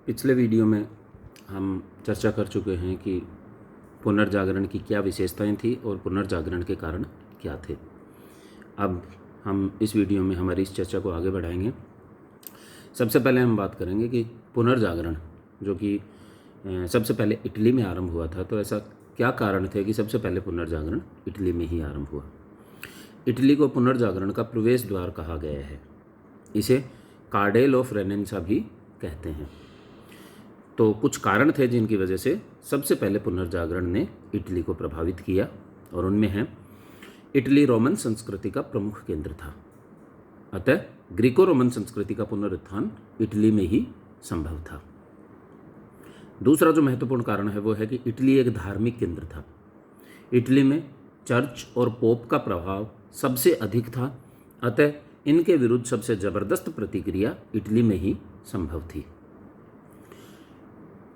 पिछले वीडियो में हम चर्चा कर चुके हैं कि पुनर्जागरण की क्या विशेषताएं थी और पुनर्जागरण के कारण क्या थे। अब हम इस वीडियो में हमारी इस चर्चा को आगे बढ़ाएंगे। सबसे पहले हम बात करेंगे कि पुनर्जागरण जो कि सबसे पहले इटली में आरंभ हुआ था, तो ऐसा क्या कारण थे कि सबसे पहले पुनर्जागरण इटली में ही आरंभ हुआ। इटली को पुनर्जागरण का प्रवेश द्वार कहा गया है। इसे कार्डेल ऑफ रेनेसा भी कहते हैं। तो कुछ कारण थे जिनकी वजह से सबसे पहले पुनर्जागरण ने इटली को प्रभावित किया, और उनमें है इटली रोमन संस्कृति का प्रमुख केंद्र था, अतः ग्रीको रोमन संस्कृति का पुनरुत्थान इटली में ही संभव था। दूसरा जो महत्वपूर्ण कारण है वो है कि इटली एक धार्मिक केंद्र था। इटली में चर्च और पोप का प्रभाव सबसे अधिक था, अतः इनके विरुद्ध सबसे जबरदस्त प्रतिक्रिया इटली में ही संभव थी।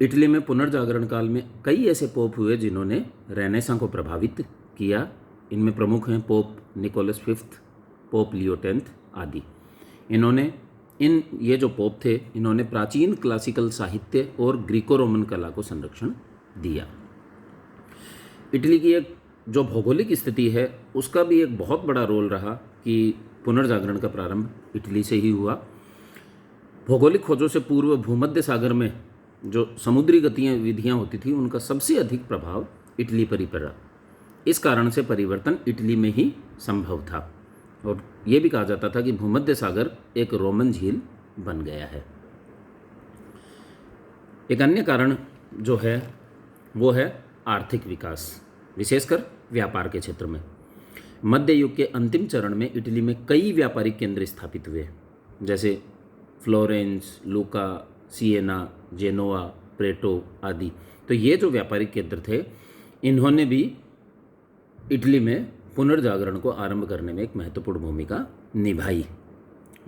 इटली में पुनर्जागरण काल में कई ऐसे पोप हुए जिन्होंने रेनेसां को प्रभावित किया। इनमें प्रमुख हैं Pope Nicholas Fifth, Pope Leo Tenth आदि। ये जो पोप थे, इन्होंने प्राचीन क्लासिकल साहित्य और ग्रीको रोमन कला को संरक्षण दिया। इटली की एक जो भौगोलिक स्थिति है उसका भी एक बहुत बड़ा रोल रहा कि पुनर्जागरण का प्रारंभ इटली से ही हुआ। भौगोलिक खोजों से पूर्व भूमध्य सागर में जो समुद्री गतिविधियाँ होती थी उनका सबसे अधिक प्रभाव इटली पर ही पड़ा। इस कारण से परिवर्तन इटली में ही संभव था, और ये भी कहा जाता था कि भूमध्य सागर एक रोमन झील बन गया है। एक अन्य कारण जो है वो है आर्थिक विकास, विशेषकर व्यापार के क्षेत्र में। मध्य युग के अंतिम चरण में इटली में कई व्यापारिक केंद्र स्थापित हुए, जैसे फ्लोरेंस, लूका, सिएना, जेनोआ, प्रेटो आदि। तो ये जो व्यापारिक केंद्र थे, इन्होंने भी इटली में पुनर्जागरण को आरंभ करने में एक महत्वपूर्ण भूमिका निभाई।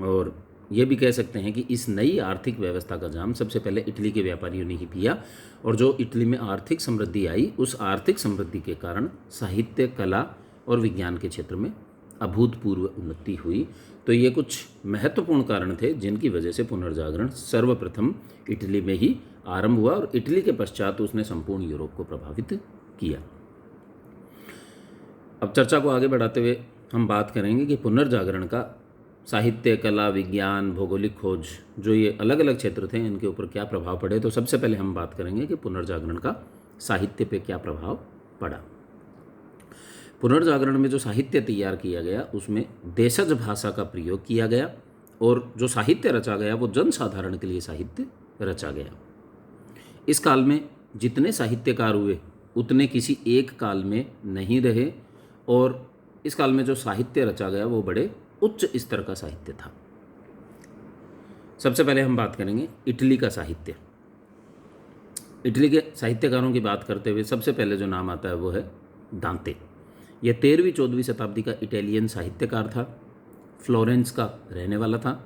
और ये भी कह सकते हैं कि इस नई आर्थिक व्यवस्था का जाम सबसे पहले इटली के व्यापारियों ने ही पिया, और जो इटली में आर्थिक समृद्धि आई, उस आर्थिक समृद्धि के कारण साहित्य, कला और विज्ञान के क्षेत्र में अभूतपूर्व उन्नति हुई। तो ये कुछ महत्वपूर्ण कारण थे जिनकी वजह से पुनर्जागरण सर्वप्रथम इटली में ही आरंभ हुआ, और इटली के पश्चात उसने संपूर्ण यूरोप को प्रभावित किया। अब चर्चा को आगे बढ़ाते हुए हम बात करेंगे कि पुनर्जागरण का साहित्य, कला, विज्ञान, भौगोलिक खोज, जो ये अलग अलग क्षेत्र थे, इनके ऊपर क्या प्रभाव पड़े। तो सबसे पहले हम बात करेंगे कि पुनर्जागरण का साहित्य पे क्या प्रभाव पड़ा। पुनर्जागरण में जो साहित्य तैयार किया गया उसमें देशज भाषा का प्रयोग किया गया, और जो साहित्य रचा गया वो जनसाधारण के लिए साहित्य रचा गया। इस काल में जितने साहित्यकार हुए उतने किसी एक काल में नहीं रहे, और इस काल में जो साहित्य रचा गया वो बड़े उच्च स्तर का साहित्य था। सबसे पहले हम बात करेंगे इटली का साहित्य। इटली के साहित्यकारों की बात करते हुए सबसे पहले जो नाम आता है वो है दांते। यह 13वीं-14वीं शताब्दी का इटालियन साहित्यकार था, फ्लोरेंस का रहने वाला था।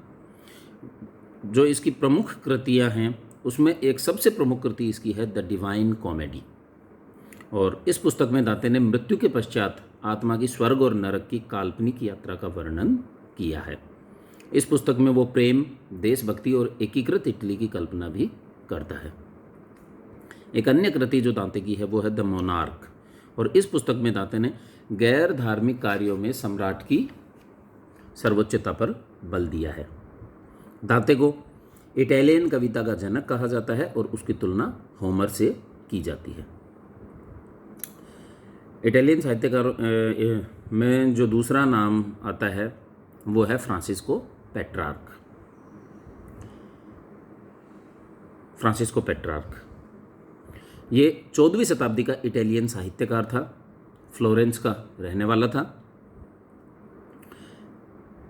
जो इसकी प्रमुख कृतियां हैं उसमें एक सबसे प्रमुख कृति इसकी है द डिवाइन कॉमेडी, और इस पुस्तक में दांते ने मृत्यु के पश्चात आत्मा की स्वर्ग और नरक की काल्पनिक यात्रा का वर्णन किया है। इस पुस्तक में वो प्रेम, देशभक्ति और एकीकृत इटली की कल्पना भी करता है। एक अन्य कृति जो दांते की है वो है द मोनार्क, और इस पुस्तक में दांते ने गैर धार्मिक कार्यों में सम्राट की सर्वोच्चता पर बल दिया है। दांते को इटालियन कविता का जनक कहा जाता है, और उसकी तुलना होमर से की जाती है। इटालियन साहित्यकारों में जो दूसरा नाम आता है वो है फ्रांसिस्को पेट्रार्क। फ्रांसिस्को पेट्रार्क ये 14वीं शताब्दी का इटालियन साहित्यकार था, फ्लोरेंस का रहने वाला था।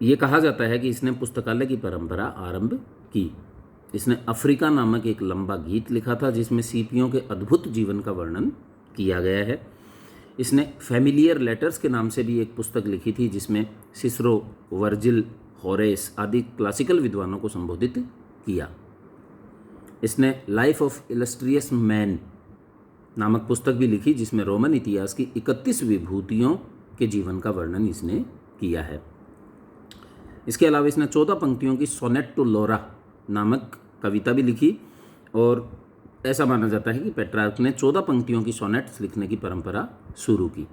ये कहा जाता है कि इसने पुस्तकालय की परंपरा आरंभ की। इसने अफ्रीका नामक एक लंबा गीत लिखा था जिसमें सीपियों के अद्भुत जीवन का वर्णन किया गया है। इसने फैमिलियर लेटर्स के नाम से भी एक पुस्तक लिखी थी जिसमें सिसरो, वर्जिल, होरेस आदि क्लासिकल विद्वानों को संबोधित किया। इसने लाइफ ऑफ इलस्ट्रियस मैन नामक पुस्तक भी लिखी जिसमें रोमन इतिहास की 31 विभूतियों के जीवन का वर्णन इसने किया है। इसके अलावा इसने 14 पंक्तियों की सोनेट टू लोरा नामक कविता भी लिखी, और ऐसा माना जाता है कि पेट्रार्क ने 14 पंक्तियों की सोनेट्स लिखने की परंपरा शुरू की।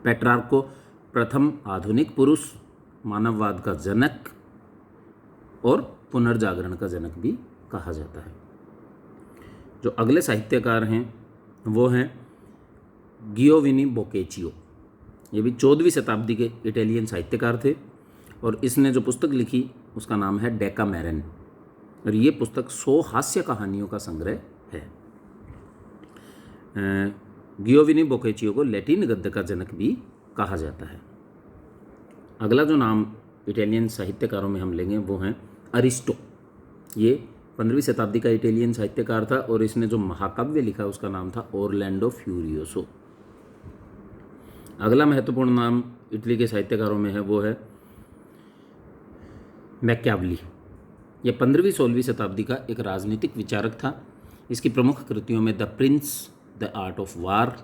पेट्रार्क को प्रथम आधुनिक पुरुष, मानववाद का जनक और पुनर्जागरण का जनक भी कहा जाता है। जो अगले साहित्यकार हैं वो हैं गियोविनी बोकेचियो। ये भी 14वीं शताब्दी के इटालियन साहित्यकार थे और इसने जो पुस्तक लिखी उसका नाम है डेकामेरन, और ये पुस्तक 100 हास्य कहानियों का संग्रह है। गियोविनी बोकेचियो को लैटिन गद्य का जनक भी कहा जाता है। अगला जो नाम इटालियन साहित्यकारों में हम लेंगे वो हैं अरिस्टो। ये 15वीं शताब्दी का इटालियन साहित्यकार था और इसने जो महाकाव्य लिखा उसका नाम था ओरलैंडो फ्यूरियोसो। अगला महत्वपूर्ण नाम इटली के साहित्यकारों में है वो है मैकियावेली। यह 15वीं-16वीं शताब्दी का एक राजनीतिक विचारक था। इसकी प्रमुख कृतियों में the Prince, the art of war.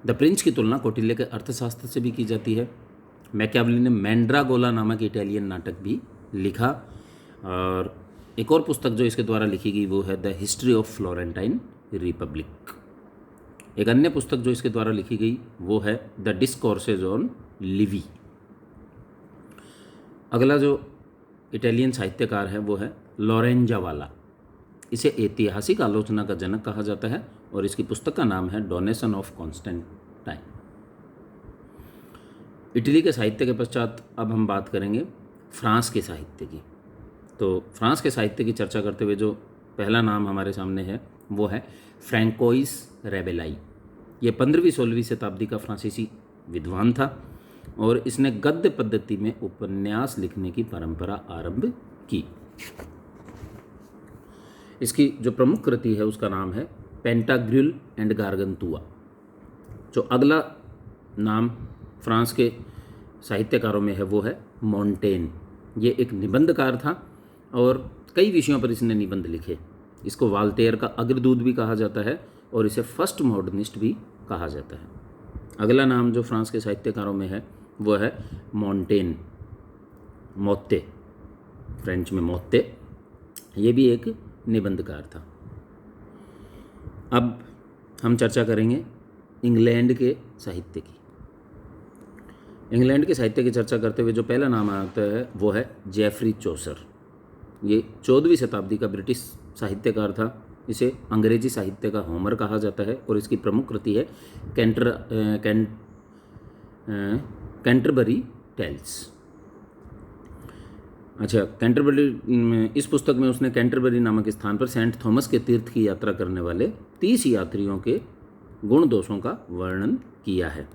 The Prince की तुलना कौटिल्य के अर्थशास्त्र से भी की जाती है। मैकियावेली ने मैंड्रागोला नामक इटालियन नाटक भी लिखा, और एक और पुस्तक जो इसके द्वारा लिखी गई वो है the history of Florentine Republic. एक अन्य पुस्तक जो इसके द्वारा लिखी गई वो है द डिस्कोर्सेज ऑन लिवी। अगला जो इटालियन साहित्यकार है वो है लोरेंजा वाला। इसे ऐतिहासिक आलोचना का जनक कहा जाता है और इसकी पुस्तक का नाम है डोनेशन ऑफ कॉन्स्टेंटाइन। इटली के साहित्य के पश्चात अब हम बात करेंगे फ्रांस के साहित्य की। तो फ्रांस के साहित्य की चर्चा करते हुए जो पहला नाम हमारे सामने है वो है फ्रैंकोइस रेबेलाई। ये 15वीं-16वीं शताब्दी का फ्रांसीसी विद्वान था और इसने गद्य पद्धति में उपन्यास लिखने की परंपरा आरंभ की। इसकी जो प्रमुख कृति है उसका नाम है पेंटाग्रुल एंड गार्गंतुआ। जो अगला नाम फ्रांस के साहित्यकारों में है वो है मोंटेन। ये एक निबंधकार था और कई विषयों पर इसने निबंध लिखे। इसको वाल्टेयर का अग्रदूत भी कहा जाता है और इसे फर्स्ट मॉडर्निस्ट भी कहा जाता है। अगला नाम जो फ्रांस के साहित्यकारों में है वो है मोंटेन, मोत्ते, फ्रेंच में मोत्ते। ये भी एक निबंधकार था। अब हम चर्चा करेंगे इंग्लैंड के साहित्य की। इंग्लैंड के साहित्य की चर्चा करते हुए जो पहला नाम आता है वो है जेफरी चौसर। ये 14वीं शताब्दी का ब्रिटिश साहित्यकार था। इसे अंग्रेजी साहित्य का होमर कहा जाता है और इसकी प्रमुख कृति है कैंटरबरी टेल्स। अच्छा, कैंटरबरी, इस पुस्तक में उसने कैंटरबरी नामक स्थान पर सेंट थॉमस के तीर्थ की यात्रा करने वाले 30 यात्रियों के गुण दोषों का वर्णन किया है।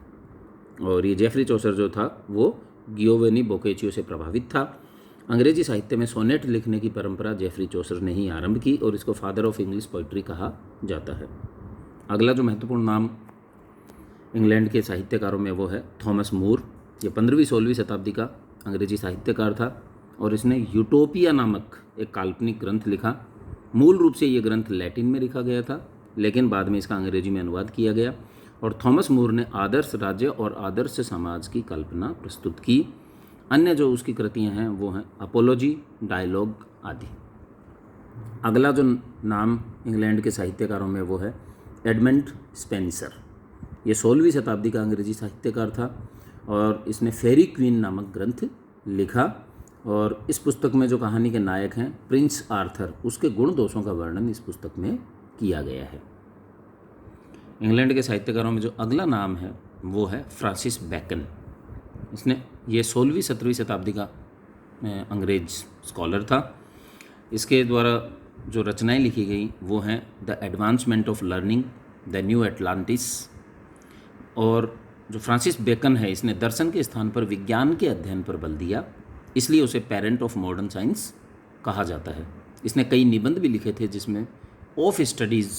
और ये जेफरी चौसर जो था वो गियोवेनी बोकेचियो से प्रभावित था। अंग्रेजी साहित्य में सोनेट लिखने की परंपरा जेफरी चौसर ने ही आरंभ की और इसको फादर ऑफ इंग्लिश पोइट्री कहा जाता है। अगला जो महत्वपूर्ण नाम इंग्लैंड के साहित्यकारों में वो है थॉमस मूर। ये 15वीं-16वीं शताब्दी का अंग्रेजी साहित्यकार था और इसने यूटोपिया नामक एक काल्पनिक ग्रंथ लिखा। मूल रूप से ये ग्रंथ लैटिन में लिखा गया था लेकिन बाद में इसका अंग्रेजी में अनुवाद किया गया और थॉमस मूर ने आदर्श राज्य और आदर्श समाज की कल्पना प्रस्तुत की। अन्य जो उसकी कृतियां हैं वो हैं अपोलॉजी, डायलॉग आदि। अगला जो नाम इंग्लैंड के साहित्यकारों में वो है एडमंड स्पेंसर। ये 16वीं शताब्दी का अंग्रेजी साहित्यकार था और इसने फेरी क्वीन नामक ग्रंथ लिखा और इस पुस्तक में जो कहानी के नायक हैं प्रिंस आर्थर, उसके गुण दोषों का वर्णन इस पुस्तक में किया गया है। इंग्लैंड के साहित्यकारों में जो अगला नाम है वो है फ्रांसिस बैकन। इसने ये 16वीं-17वीं शताब्दी का अंग्रेज स्कॉलर था। इसके द्वारा जो रचनाएं लिखी गई वो हैं the advancement of learning, the new Atlantis. और जो फ्रांसिस बेकन है इसने दर्शन के स्थान पर विज्ञान के अध्ययन पर बल दिया, इसलिए उसे पेरेंट ऑफ मॉडर्न साइंस कहा जाता है। इसने कई निबंध भी लिखे थे जिसमें ऑफ स्टडीज़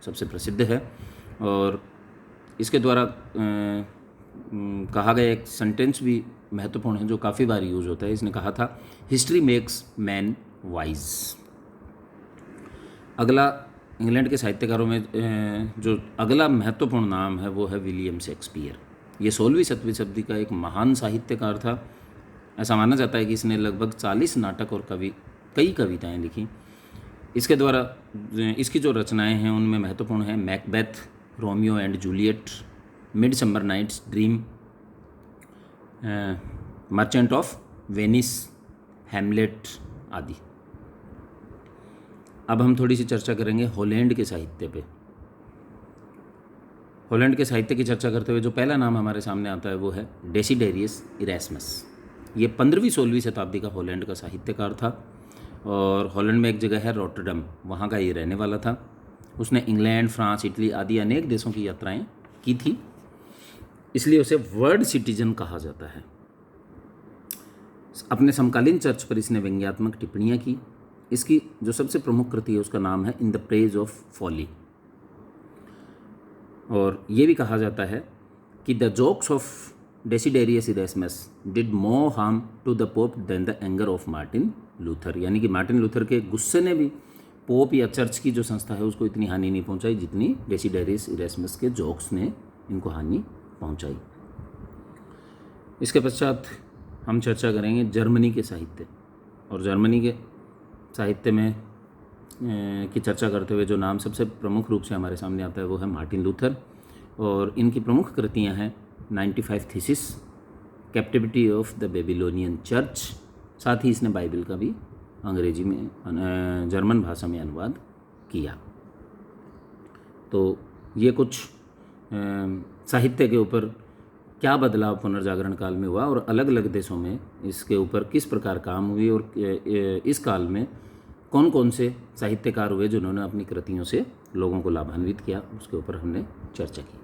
सबसे प्रसिद्ध है और इसके द्वारा कहा गया एक सेंटेंस भी महत्वपूर्ण है जो काफ़ी बार यूज होता है। इसने कहा था हिस्ट्री मेक्स मैन वाइज। अगला इंग्लैंड के साहित्यकारों में जो अगला महत्वपूर्ण नाम है वो है विलियम शेक्सपियर। ये 16वीं-17वीं शताब्दी का एक महान साहित्यकार था। ऐसा माना जाता है कि इसने लगभग 40 नाटक और कई कविताएं लिखी। इसके द्वारा इसकी जो रचनाएं हैं उनमें महत्वपूर्ण हैं Macbeth, Romeo and Juliet, Midsummer Night's Dream, Merchant of Venice, Hamlet आदि। अब हम थोड़ी सी चर्चा करेंगे हॉलैंड के साहित्य पे। हॉलैंड के साहित्य की चर्चा करते हुए जो पहला नाम हमारे सामने आता है वो है डेसिडेरियस इरेस्मस। ये 15वीं-16वीं शताब्दी का हॉलैंड का साहित्यकार था और हॉलैंड में एक जगह है रॉटरडम, वहाँ का ये रहने वाला था। उसने इंग्लैंड, फ्रांस, इटली आदि अनेक देशों की यात्राएं की थी, इसलिए उसे वर्ल्ड सिटीजन कहा जाता है। अपने समकालीन चर्च पर इसने व्यंग्यात्मक टिप्पणियाँ की। इसकी जो सबसे प्रमुख कृति है उसका नाम है in the praise of folly. और ये भी कहा जाता है कि the jokes of Desiderius Erasmus did more harm to the pope than the anger of Martin Luther, यानी कि मार्टिन लूथर के गुस्से ने भी पोप या चर्च की जो संस्था है उसको इतनी हानि नहीं पहुंचाई जितनी डेसिडेरियस इरेस्मस के जोक्स ने इनको हानि पहुंचाई। इसके पश्चात हम चर्चा करेंगे जर्मनी के साहित्य। और जर्मनी के साहित्य में की चर्चा करते हुए जो नाम सबसे प्रमुख रूप से हमारे सामने आता है वो है मार्टिन लूथर। और इनकी प्रमुख कृतियां हैं 95 thesis, captivity of the Babylonian church, साथ ही इसने बाइबल का भी अंग्रेजी में जर्मन भाषा में अनुवाद किया। तो ये कुछ साहित्य के ऊपर क्या बदलाव पुनर्जागरण काल में हुआ और अलग अलग देशों में इसके ऊपर किस प्रकार काम हुई और इस काल में कौन कौन से साहित्यकार हुए जिन्होंने अपनी कृतियों से लोगों को लाभान्वित किया, उसके ऊपर हमने चर्चा की।